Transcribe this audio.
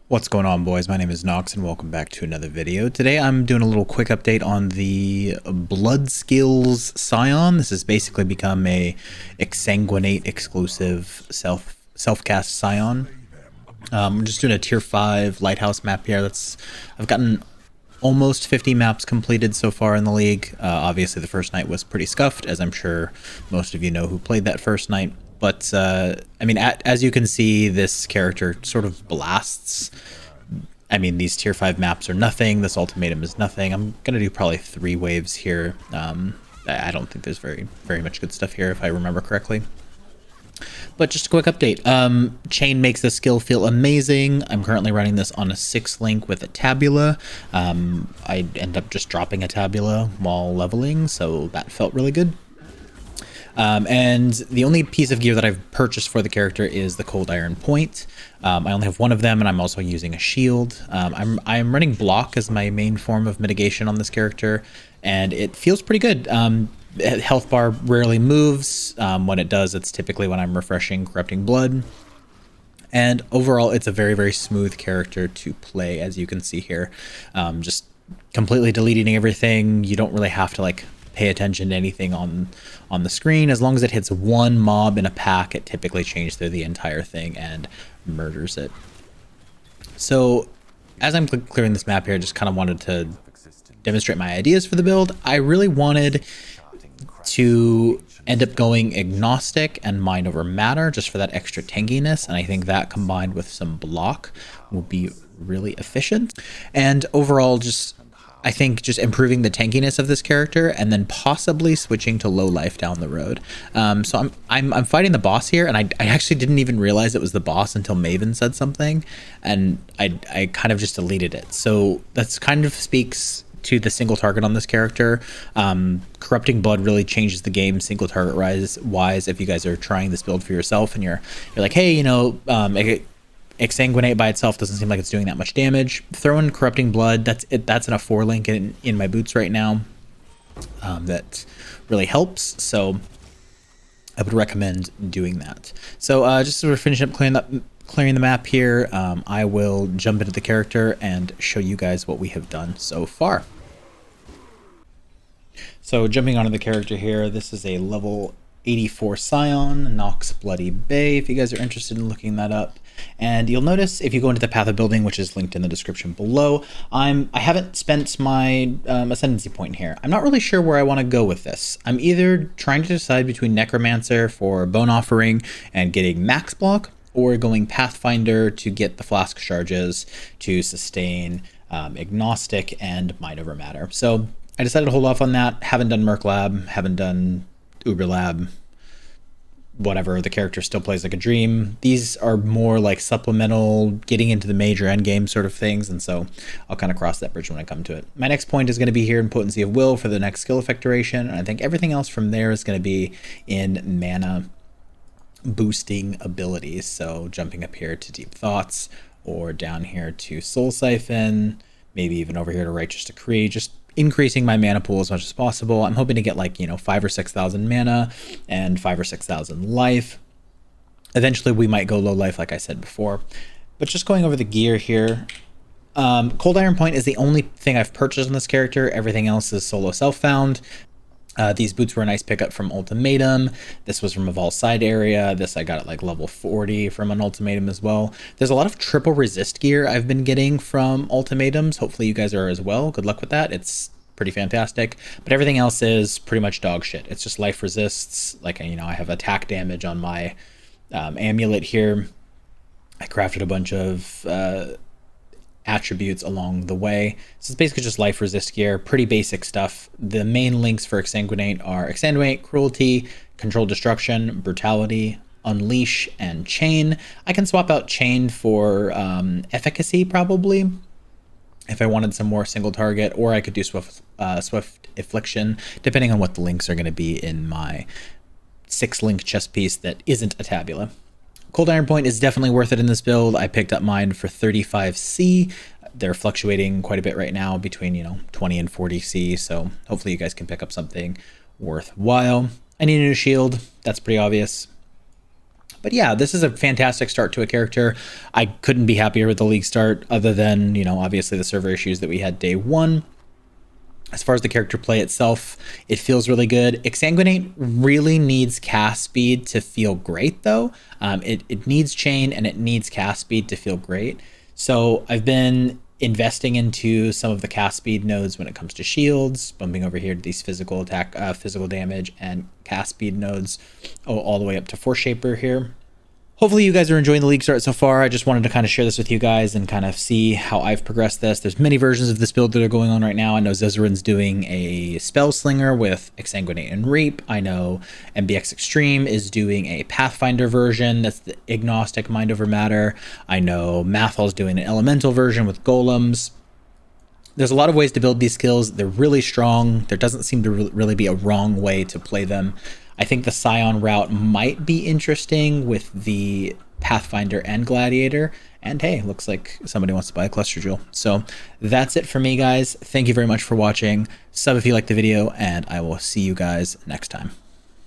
What's going on, boys? My name is Nox and welcome back to another video. Today I'm doing a little quick update on the Blood Skills Scion. This has basically become a Exsanguinate exclusive self-cast Scion. I'm just doing a tier 5 lighthouse map here. I've gotten almost 50 maps completed so far in the league. Obviously the first night was pretty scuffed, as I'm sure most of you know who played that first night. But, I mean, as you can see, this character sort of blasts. I mean, these tier 5 maps are nothing. This ultimatum is nothing. I'm going to do probably 3 waves here. I don't think there's very much good stuff here, if I remember correctly. But just a quick update. Chain makes the skill feel amazing. I'm currently running this on a 6 link with a tabula. I end up just dropping a tabula while leveling, so that felt really good. And the only piece of gear that I've purchased for the character is the Cold Iron Point. I only have one of them, and I'm also using a shield. I'm running block as my main form of mitigation on this character, and it feels pretty good. Health bar rarely moves. When it does, it's typically when I'm refreshing Corrupting Blood. And overall, it's a very smooth character to play, as you can see here. Just completely deleting everything. You don't really have to like pay attention to anything on the screen. As long as it hits one mob in a pack, it typically changes through the entire thing and murders it. So as I'm clearing this map here, I just kind of wanted to demonstrate my ideas for the build. I really wanted to end up going agnostic and mind over matter just for that extra tankiness, and I think that combined with some block will be really efficient. And overall, I think just improving the tankiness of this character and then possibly switching to low life down the road. So I'm fighting the boss here, and I actually didn't even realize it was the boss until Maven said something, and I kind of just deleted it. So that's kind of speaks to the single target on this character. Corrupting Blood really changes the game single target wise if you guys are trying this build for yourself and you're like, hey, you know, Exsanguinate by itself doesn't seem like it's doing that much damage. Throw in Corrupting Blood. That's in a 4 link in my boots right now. That really helps. So I would recommend doing that. So just sort of finish up clearing the map here. I will jump into the character and show you guys what we have done so far. So jumping onto the character here, this is a level 84 Scion, Nox Bloody Bay, if you guys are interested in looking that up. And you'll notice if you go into the path of building, which is linked in the description below, I haven't spent my ascendancy point here. I'm not really sure where I want to go with this. I'm either trying to decide between Necromancer for Bone Offering and getting max block, or going Pathfinder to get the flask charges to sustain agnostic and mind over matter. So I decided to hold off on that. Haven't done Merc Lab, haven't done Uber Lab, whatever. The character still plays like a dream. These are more like supplemental, getting into the major end game sort of things, and so I'll kind of cross that bridge when I come to it. My next point is going to be here in Potency of Will for the next skill effect duration, and I think everything else from there is going to be in mana boosting abilities. So jumping up here to Deep Thoughts, or down here to Soul Siphon, maybe even over here to Righteous Decree, just increasing my mana pool as much as possible. I'm hoping to get like, you know, 5,000 or 6,000 mana and 5,000 or 6,000 life. Eventually we might go low life, like I said before. But just going over the gear here, Cold Iron Point is the only thing I've purchased on this character. Everything else is solo self-found. These boots were a nice pickup from Ultimatum. This was from a Vol side area. This I got at like level 40 from an Ultimatum as well. There's a lot of triple resist gear I've been getting from Ultimatums. Hopefully you guys are as well. Good luck with that. It's pretty fantastic. But everything else is pretty much dog shit. It's just life resists. Like, you know, I have attack damage on my amulet here. I crafted a bunch of attributes along the way. So it's basically just life resist gear, pretty basic stuff. The main links for Exsanguinate are Exsanguinate, Cruelty, Control Destruction, Brutality, Unleash, and Chain. I can swap out Chain for Efficacy probably if I wanted some more single target, or I could do Swift Affliction, depending on what the links are going to be in my 6 link chess piece that isn't a tabula. Cold Iron Point is definitely worth it in this build. I picked up mine for 35C. They're fluctuating quite a bit right now between, you know, 20 and 40C. So hopefully you guys can pick up something worthwhile. I need a new shield. That's pretty obvious. But yeah, this is a fantastic start to a character. I couldn't be happier with the league start, other than, you know, obviously the server issues that we had day one. As far as the character play itself, it feels really good. Exsanguinate really needs cast speed to feel great, though. It needs chain and it needs cast speed to feel great. So I've been investing into some of the cast speed nodes when it comes to shields, bumping over here to these physical attack, physical damage, and cast speed nodes, all the way up to Force Shaper here. Hopefully you guys are enjoying the league start so far. I just wanted to kind of share this with you guys and kind of see how I've progressed this. There's many versions of this build that are going on right now. I know Zezarin's doing a Spell Slinger with Exsanguinate and Reap. I know MBX Extreme is doing a Pathfinder version. That's the Agnostic Mind Over Matter. I know Mathal's doing an Elemental version with Golems. There's a lot of ways to build these skills. They're really strong. There doesn't seem to really be a wrong way to play them. I think the Scion route might be interesting with the Pathfinder and Gladiator. And hey, looks like somebody wants to buy a Cluster Jewel. So that's it for me, guys. Thank you very much for watching. Sub if you liked the video, and I will see you guys next time.